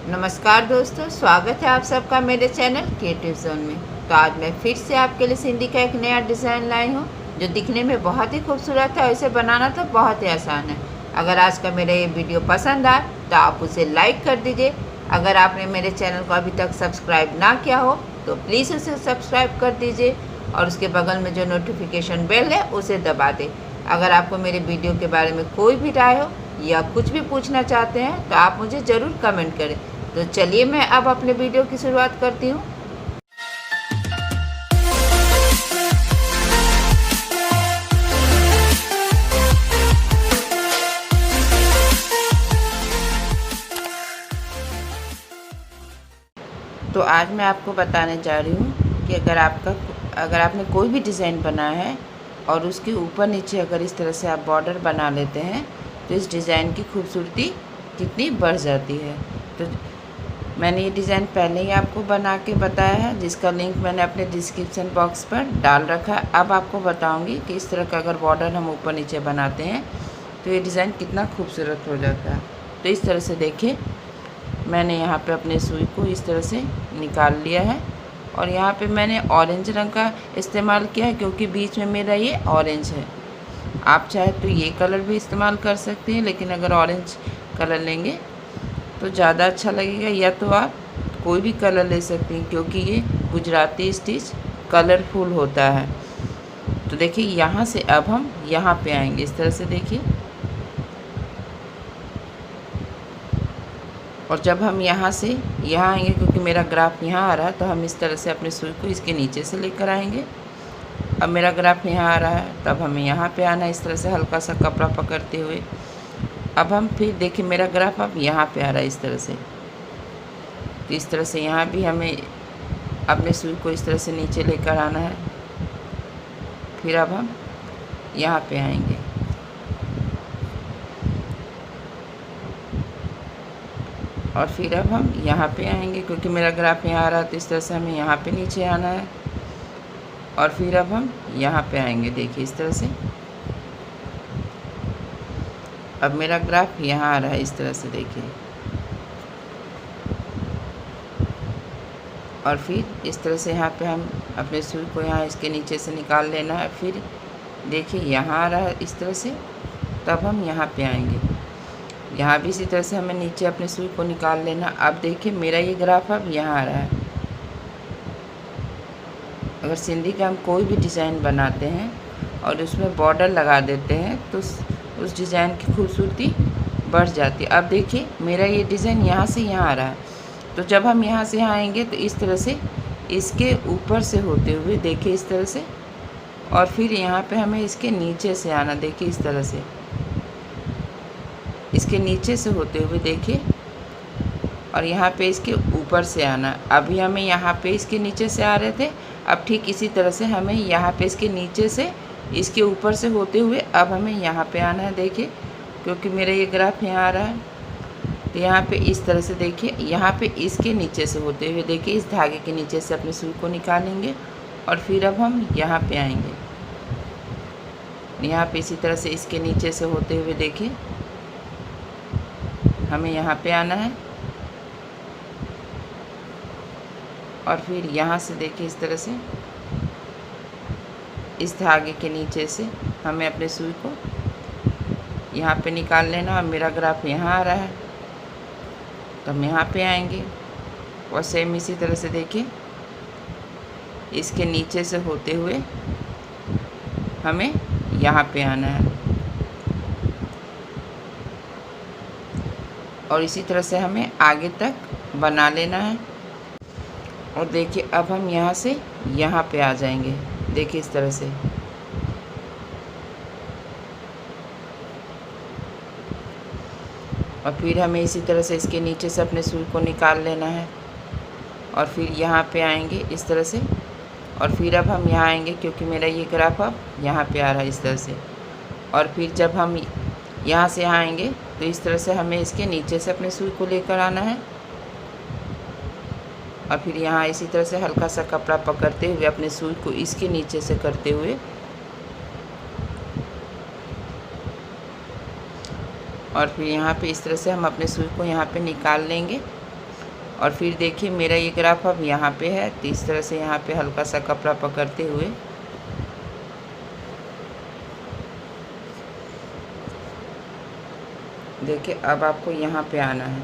नमस्कार दोस्तों, स्वागत है आप सबका मेरे चैनल क्रिएटिव जोन में। तो आज मैं फिर से आपके लिए सिंधी का एक नया डिज़ाइन लाई हूँ जो दिखने में बहुत ही खूबसूरत है और इसे बनाना तो बहुत ही आसान है। अगर आज का मेरा ये वीडियो पसंद आए तो आप उसे लाइक कर दीजिए। अगर आपने मेरे चैनल को अभी तक सब्सक्राइब ना किया हो तो प्लीज़ उसे सब्सक्राइब कर दीजिए और उसके बगल में जो नोटिफिकेशन बेल है उसे दबा दें। अगर आपको मेरे वीडियो के बारे में कोई भी राय हो या कुछ भी पूछना चाहते हैं तो आप मुझे ज़रूर कमेंट करें। तो चलिए मैं अब अपने वीडियो की शुरुआत करती हूँ। तो आज मैं आपको बताने जा रही हूँ कि अगर आपने कोई भी डिज़ाइन बनाया है और उसके ऊपर नीचे अगर इस तरह से आप बॉर्डर बना लेते हैं तो इस डिज़ाइन की खूबसूरती कितनी बढ़ जाती है। तो मैंने ये डिज़ाइन पहले ही आपको बना के बताया है, जिसका लिंक मैंने अपने डिस्क्रिप्शन बॉक्स पर डाल रखा है। अब आपको बताऊंगी कि इस तरह का अगर बॉर्डर हम ऊपर नीचे बनाते हैं तो ये डिज़ाइन कितना खूबसूरत हो जाता है। तो इस तरह से देखिए, मैंने यहाँ पे अपने सुई को इस तरह से निकाल लिया है और यहाँ पे मैंने ऑरेंज रंग का इस्तेमाल किया है क्योंकि बीच में मेरा ये ऑरेंज है। आप चाहे तो ये कलर भी इस्तेमाल कर सकते हैं, लेकिन अगर ऑरेंज कलर लेंगे तो ज़्यादा अच्छा लगेगा, या तो आप कोई भी कलर ले सकती हैं क्योंकि ये गुजराती स्टिच कलरफुल होता है। तो देखिए, यहाँ से अब हम यहाँ पे आएंगे इस तरह से देखिए, और जब हम यहाँ से यहाँ आएंगे क्योंकि मेरा ग्राफ यहाँ आ रहा है तो हम इस तरह से अपने सुई को इसके नीचे से लेकर आएंगे। अब मेरा ग्राफ यहाँ आ रहा है तब हमें यहाँ पे आना है इस तरह से हल्का सा कपड़ा पकड़ते हुए। अब हम फिर देखिए, मेरा ग्राफ अब यहाँ पे आ रहा है इस तरह से। तो इस तरह से यहाँ भी हमें अपने सुई को इस तरह से नीचे लेकर आना है। फिर अब हम यहाँ पे आएंगे और फिर अब हम यहाँ पे आएंगे क्योंकि मेरा ग्राफ यहाँ आ रहा है तो इस तरह से हमें यहाँ पे नीचे आना है और फिर अब हम यहाँ पे आएंगे। देखिए इस तरह से अब मेरा ग्राफ यहाँ आ रहा है इस तरह से देखिए, और फिर इस तरह से यहाँ पे हम अपने सुई को यहाँ इसके नीचे से निकाल लेना है। फिर देखिए यहाँ आ रहा है इस तरह से, तब हम यहाँ पे आएंगे। यहाँ भी इसी तरह से हमें नीचे अपने सुई को निकाल लेना। अब देखिए, मेरा ये ग्राफ अब यहाँ आ रहा है। अगर सिंधी का हम कोई भी डिज़ाइन बनाते हैं और उसमें बॉर्डर लगा देते हैं तो उस डिज़ाइन की खूबसूरती बढ़ जाती है। अब देखिए, मेरा ये डिज़ाइन यहाँ से यहाँ आ रहा है, तो जब हम यहाँ से यहाँ आएंगे तो इस तरह से इसके ऊपर से होते हुए देखिए इस तरह से, और फिर यहाँ पे हमें इसके नीचे से आना। देखिए इस तरह से इसके नीचे से होते हुए देखिए, और यहाँ पे इसके ऊपर से आना। अभी हमें यहाँ पे इसके नीचे से आ रहे थे, अब ठीक इसी तरह से हमें यहाँ पे इसके नीचे से इसके ऊपर से होते हुए अब हमें यहाँ पे आना है। देखिए, क्योंकि मेरा ये ग्राफ यहाँ आ रहा है तो यहाँ पे इस तरह से देखिए, यहाँ पे इसके नीचे से होते हुए देखिए इस धागे के नीचे से अपने सुई को निकालेंगे और फिर अब हम यहाँ पे आएंगे। यहाँ पे इसी तरह से इसके नीचे से होते हुए देखिए हमें यहाँ पे आना है और फिर यहाँ से देखिए इस तरह से इस धागे के नीचे से हमें अपने सुई को यहाँ पे निकाल लेना। और मेरा ग्राफ यहाँ आ रहा है तो हम यहाँ पे आएंगे और सेम इसी तरह से देखिए इसके नीचे से होते हुए हमें यहाँ पे आना है, और इसी तरह से हमें आगे तक बना लेना है। और देखिए, अब हम यहाँ से यहाँ पे आ जाएंगे। देखिए इस तरह से, और फिर हमें इसी तरह से इसके नीचे से अपने सुई को निकाल लेना है और फिर यहाँ पे आएंगे इस तरह से, और फिर अब हम यहाँ आएंगे क्योंकि मेरा ये ग्राफ अब यहाँ पे आ रहा है इस तरह से। और फिर जब हम यहाँ से यहाँ आएंगे तो इस तरह से हमें इसके नीचे से अपने सुई को लेकर आना है और फिर यहाँ इसी तरह से हल्का सा कपड़ा पकड़ते हुए अपने सुई को इसके नीचे से करते हुए और फिर यहाँ पे इस तरह से हम अपने सुई को यहाँ पे निकाल लेंगे और फिर देखिए मेरा ये ग्राफ अब यहाँ पे है, तो इस तरह से यहाँ पे हल्का सा कपड़ा पकड़ते हुए देखिए अब आपको यहाँ पे आना है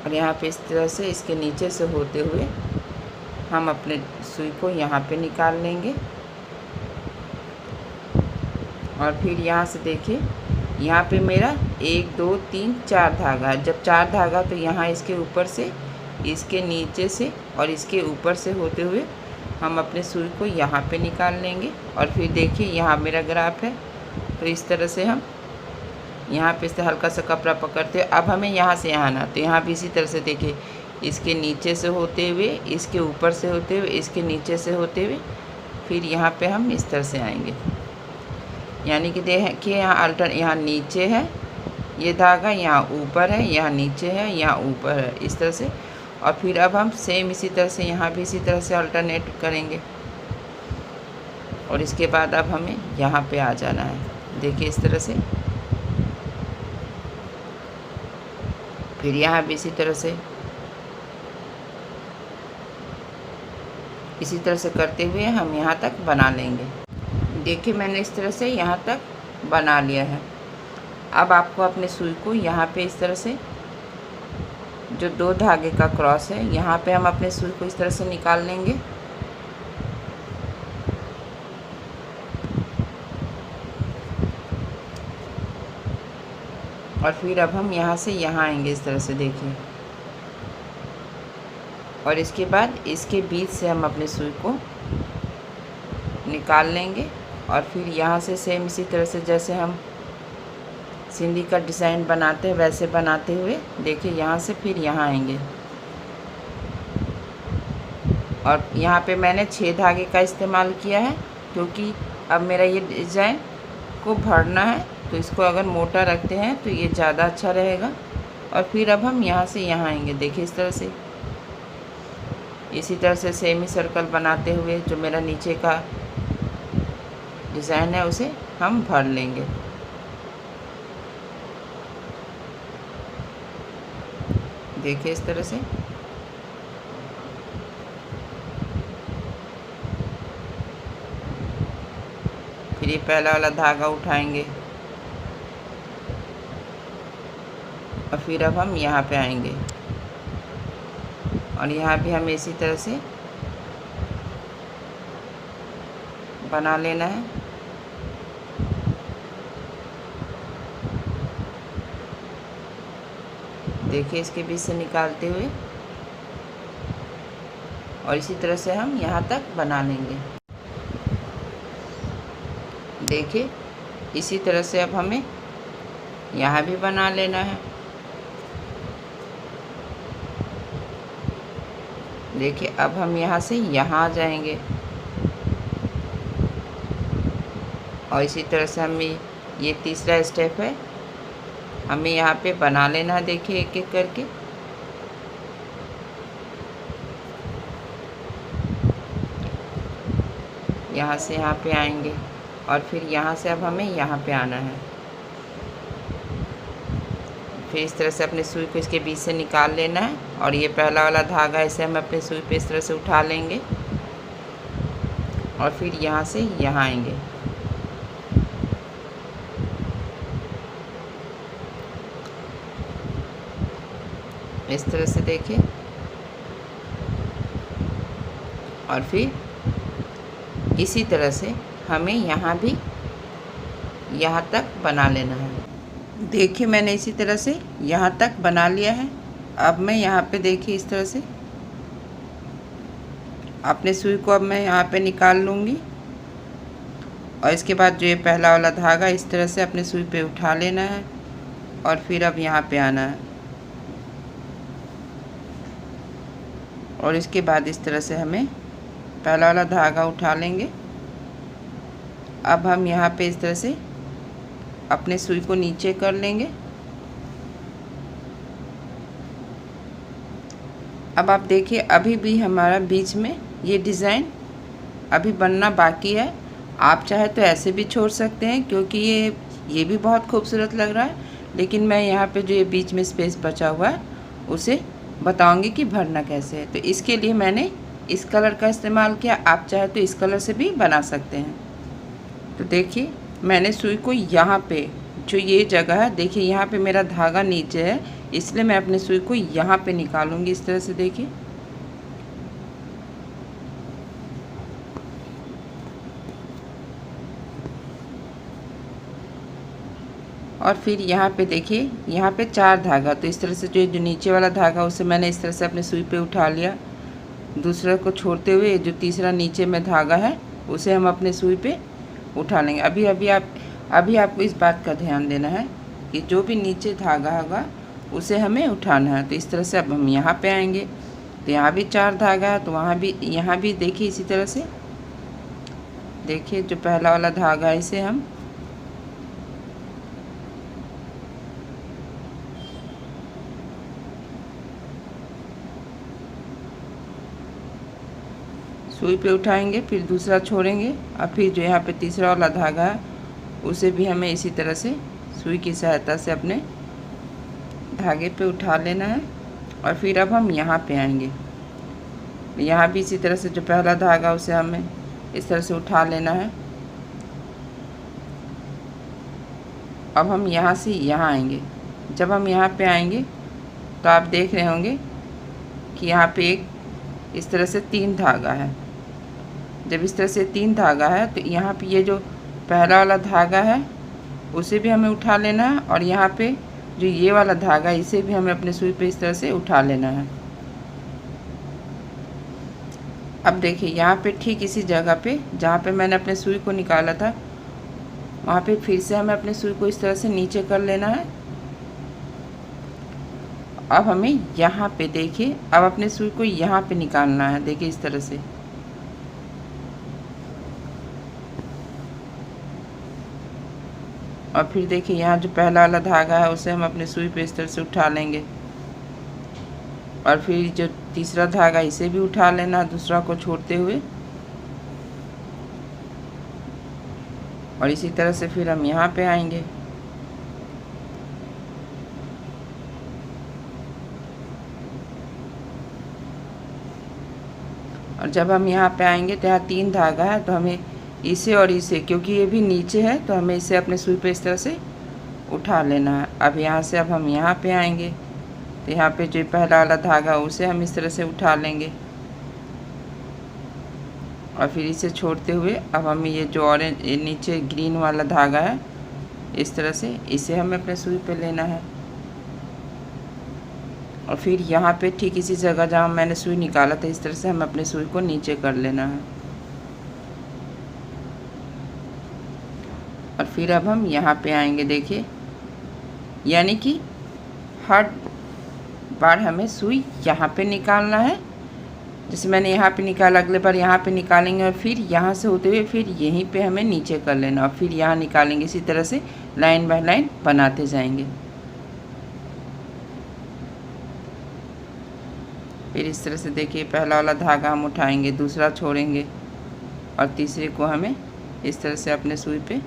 और यहाँ पे इस तरह से इसके नीचे से होते हुए हम अपने सुई को यहाँ पे निकाल लेंगे। और फिर यहाँ से देखिए यहाँ पे मेरा 1 2 3 4 धागा है। जब 4 धागा तो यहाँ इसके ऊपर से, इसके नीचे से और इसके ऊपर से होते हुए हम अपने सुई को यहाँ पे निकाल लेंगे। और फिर देखिए यहाँ मेरा ग्राफ है, तो इस तरह से हम यहाँ पे से हल्का सा कपड़ा पकड़ते। अब हमें यहाँ से यहाँ आना, तो यहाँ भी इसी तरह से देखिए इसके नीचे से होते हुए, इसके ऊपर से होते हुए, इसके नीचे से होते हुए फिर यहाँ पे हम इस तरह से आएंगे। यानी कि देखिए यहाँ नीचे है ये धागा, यहाँ ऊपर है, यहाँ नीचे है, यहाँ ऊपर है, इस तरह से। और फिर अब हम सेम इसी तरह से यहाँ भी इसी तरह से अल्टरनेट करेंगे। और इसके बाद अब हमें यहाँ पे आ जाना है, देखिए इस तरह से। फिर यहाँ भी इसी तरह से, इसी तरह से करते हुए हम यहाँ तक बना लेंगे। देखिए मैंने इस तरह से यहाँ तक बना लिया है। अब आपको अपने सुई को यहाँ पे इस तरह से, जो 2 धागे का क्रॉस है, यहाँ पे हम अपने सुई को इस तरह से निकाल लेंगे। और फिर अब हम यहाँ से यहाँ आएंगे इस तरह से, देखिए। और इसके बाद इसके बीच से हम अपने सुई को निकाल लेंगे। और फिर यहाँ से सेम इसी तरह से जैसे हम सिंधी का डिज़ाइन बनाते हैं वैसे बनाते हुए देखिए यहाँ से फिर यहाँ आएंगे। और यहाँ पे मैंने 6 धागे का इस्तेमाल किया है, क्योंकि अब मेरा ये डिज़ाइन को भरना है, तो इसको अगर मोटा रखते हैं तो ये ज़्यादा अच्छा रहेगा। और फिर अब हम यहाँ से यहाँ आएंगे, देखिए इस तरह से। इसी तरह से सेमी सर्कल बनाते हुए जो मेरा नीचे का डिज़ाइन है उसे हम भर लेंगे। देखिए इस तरह से। फिर ये पहला वाला धागा उठाएंगे और फिर अब हम यहाँ पे आएंगे और यहाँ भी हमें इसी तरह से बना लेना है। देखिए इसके बीच से निकालते हुए और इसी तरह से हम यहाँ तक बना लेंगे। देखिए इसी तरह से अब हमें यहाँ भी बना लेना है। देखिए अब हम यहाँ से यहाँ आ जाएंगे और इसी तरह से हमें ये तीसरा स्टेप है, हमें यहाँ पे बना लेना है। देखिए एक एक करके। यहाँ से यहाँ पे आएंगे और फिर यहाँ से अब हमें यहाँ पे आना है। फिर इस तरह से अपने सुई को इसके बीच से निकाल लेना है और ये पहला वाला धागा इसे हम अपने सुई पे इस तरह से उठा लेंगे और फिर यहाँ से यहाँ आएंगे। इस तरह से देखिए और फिर इसी तरह से हमें यहाँ भी यहाँ तक बना लेना है। देखिए मैंने इसी तरह से यहाँ तक बना लिया है। अब मैं यहाँ पे देखिए इस तरह से अपने सुई को अब मैं यहाँ पे निकाल लूँगी और इसके बाद जो ये पहला वाला धागा इस तरह से अपने सुई पे उठा लेना है और फिर अब यहाँ पे आना है और इसके बाद इस तरह से हमें पहला वाला धागा उठा लेंगे। अब हम यहाँ पे इस तरह से अपने सुई को नीचे कर लेंगे। अब आप देखिए अभी भी हमारा बीच में ये डिज़ाइन अभी बनना बाकी है। आप चाहे तो ऐसे भी छोड़ सकते हैं क्योंकि ये भी बहुत खूबसूरत लग रहा है, लेकिन मैं यहाँ पे जो ये बीच में स्पेस बचा हुआ है उसे बताऊंगी कि भरना कैसे है। तो इसके लिए मैंने इस कलर का इस्तेमाल किया, आप चाहे तो इस कलर से भी बना सकते हैं। तो देखिए मैंने सुई को यहाँ पे जो ये जगह है, देखिए यहाँ पे मेरा धागा नीचे है, इसलिए मैं अपने सुई को यहाँ पे निकालूंगी इस तरह से। देखिए और फिर यहाँ पे देखिए यहाँ पे 4 धागा, तो इस तरह से जो नीचे वाला धागा उसे मैंने इस तरह से अपने सुई पे उठा लिया। दूसरे को छोड़ते हुए जो तीसरा नीचे में धागा है उसे हम अपने सुई पे उठा लेंगे। अभी आपको इस बात का ध्यान देना है कि जो भी नीचे धागा होगा उसे हमें उठाना है। तो इस तरह से अब हम यहाँ पे आएंगे, तो यहाँ भी 4 धागा है, तो यहाँ भी देखिए इसी तरह से। देखिए जो पहला वाला धागा है इसे हम सुई पे उठाएंगे, फिर दूसरा छोड़ेंगे, और फिर जो यहाँ पे तीसरा वाला धागा है उसे भी हमें इसी तरह से सुई की सहायता से अपने धागे पे उठा लेना है। और फिर अब हम यहाँ पे आएंगे, यहाँ भी इसी तरह से जो पहला धागा उसे हमें इस तरह से उठा लेना है। अब हम यहाँ से यहाँ आएंगे। जब हम यहाँ पे आएंगे तो आप देख रहे होंगे कि यहाँ पे एक इस तरह से 3 धागा है। जब इस तरह से 3 धागा है तो यहाँ पे ये जो पहला वाला धागा है उसे भी हमें उठा लेना है, और यहाँ पे जो ये वाला धागा है इसे भी हमें अपने सुई पे इस तरह से उठा लेना है। अब देखिए यहाँ पे ठीक इसी जगह पे जहाँ पे मैंने अपने सुई को निकाला था वहाँ पे फिर से हमें अपने सुई को इस तरह से नीचे कर लेना है। अब हमें यहाँ पे देखिए अब अपने सुई को यहाँ पे निकालना है। देखिए इस तरह से, और फिर देखिए यहाँ जो पहला वाला धागा है उसे हम अपने सुई पे इस तरह से उठा लेंगे, और फिर जो तीसरा धागा इसे भी उठा लेना दूसरा को छोड़ते हुए, और इसी तरह से फिर हम यहाँ पे आएंगे। और जब हम यहाँ पे आएंगे तो यहाँ 3 धागा है, तो हमें इसे और इसे, क्योंकि ये भी नीचे है तो हमें इसे अपने सुई पे इस तरह से उठा लेना है। अब यहाँ से अब हम यहाँ पे आएंगे तो यहाँ पे जो पहला वाला धागा उसे हम इस तरह से उठा लेंगे, और फिर इसे छोड़ते हुए अब हमें ये जो ऑरेंज नीचे ग्रीन वाला धागा है इस तरह से इसे हमें अपने सुई पे लेना है। और फिर यहाँ पे ठीक इसी जगह जहाँ मैंने सुई निकाला था इस तरह से हम अपने सुई को नीचे कर लेना है। और फिर अब हम यहाँ पे आएंगे। देखिए यानी कि हर बार हमें सुई यहाँ पे निकालना है, जैसे मैंने यहाँ पे निकाला अगले बार यहाँ पे निकालेंगे, और फिर यहाँ से होते हुए फिर यहीं पे हमें नीचे कर लेना, और फिर यहाँ निकालेंगे। इसी तरह से लाइन बाय लाइन बनाते जाएंगे। फिर इस तरह से देखिए पहला वाला धागा हम उठाएंगे, दूसरा छोड़ेंगे, और तीसरे को हमें इस तरह से अपने सुई पे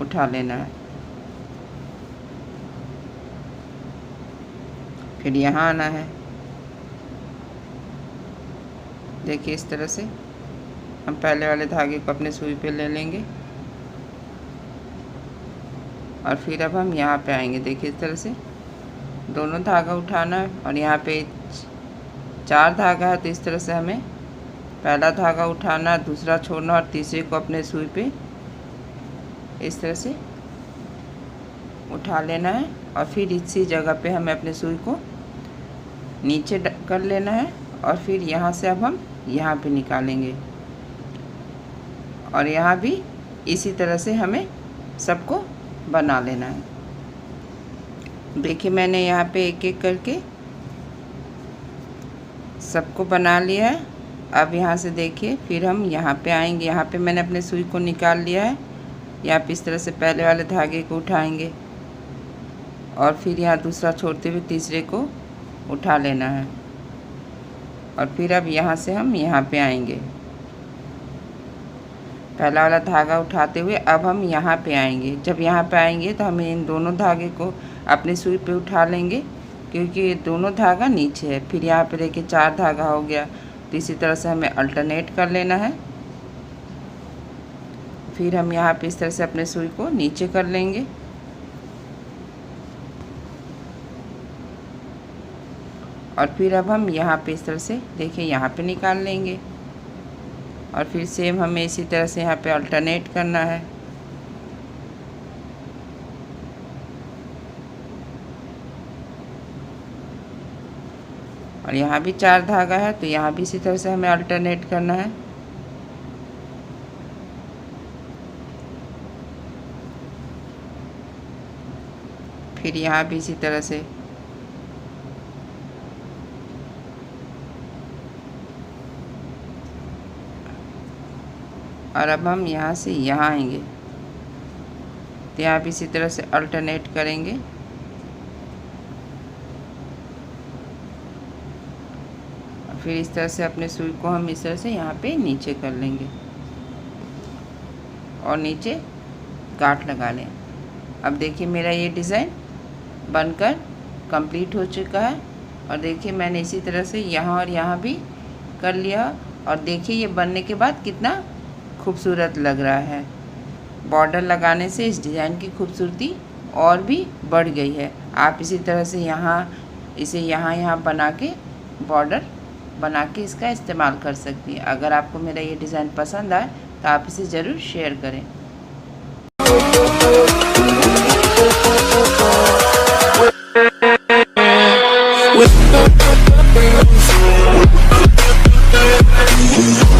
उठा लेना है। फिर यहाँ आना है। देखिए इस तरह से हम पहले वाले धागे को अपने सुई पे ले लेंगे, और फिर अब हम यहाँ पे आएंगे। देखिए इस तरह से दोनों धागा उठाना है, और यहाँ पे 4 धागा है तो इस तरह से हमें पहला धागा उठाना, दूसरा छोड़ना, और तीसरे को अपने सुई पे इस तरह से उठा लेना है। और फिर इसी जगह पे हमें अपने सुई को नीचे कर लेना है, और फिर यहाँ से अब हम यहाँ पे निकालेंगे, और यहाँ भी इसी तरह से हमें सबको बना लेना है। देखिए मैंने यहाँ पे एक एक करके सबको बना लिया है। अब यहाँ से देखिए फिर हम यहाँ पे आएंगे। यहाँ पे मैंने अपने सुई को निकाल लिया है। यहाँ पे इस तरह से पहले वाले धागे को उठाएंगे, और फिर यहाँ दूसरा छोड़ते हुए तीसरे को उठा लेना है, और फिर अब यहाँ से हम यहाँ पे आएंगे। पहला वाला धागा उठाते हुए अब हम यहाँ पे आएंगे। जब यहाँ पे आएंगे तो हमें इन दोनों धागे को अपनी सुई पे उठा लेंगे, क्योंकि ये दोनों धागा नीचे है। फिर यहाँ पे देखिए 4 धागा हो गया। तो इसी तरह से हमें अल्टरनेट कर लेना है। फिर हम यहाँ पे इस तरह से अपने सुई को नीचे कर लेंगे और फिर अब हम यहाँ पे इस तरह से देखिए यहाँ पे निकाल लेंगे और फिर सेम हमें इसी तरह से यहाँ पे अल्टरनेट करना है। और यहाँ भी 4 धागा है तो यहाँ भी इसी तरह से हमें अल्टरनेट करना है। फिर यहाँ भी इसी तरह से। और अब हम यहाँ से यहाँ आएंगे तो यहाँ भी इसी तरह से अल्टरनेट करेंगे। फिर इस तरह से अपने सुई को हम इस तरह से यहाँ पे नीचे कर लेंगे और नीचे गांठ लगा लें। अब देखिए मेरा ये डिज़ाइन बनकर कंप्लीट हो चुका है। और देखिए मैंने इसी तरह से यहाँ और यहाँ भी कर लिया और देखिए ये बनने के बाद कितना खूबसूरत लग रहा है। बॉर्डर लगाने से इस डिज़ाइन की खूबसूरती और भी बढ़ गई है। आप इसी तरह से इसे यहाँ बना के बॉर्डर बना के इसका इस्तेमाल कर सकती हैं। अगर आपको मेरा ये डिज़ाइन पसंद आए तो आप इसे ज़रूर शेयर करें।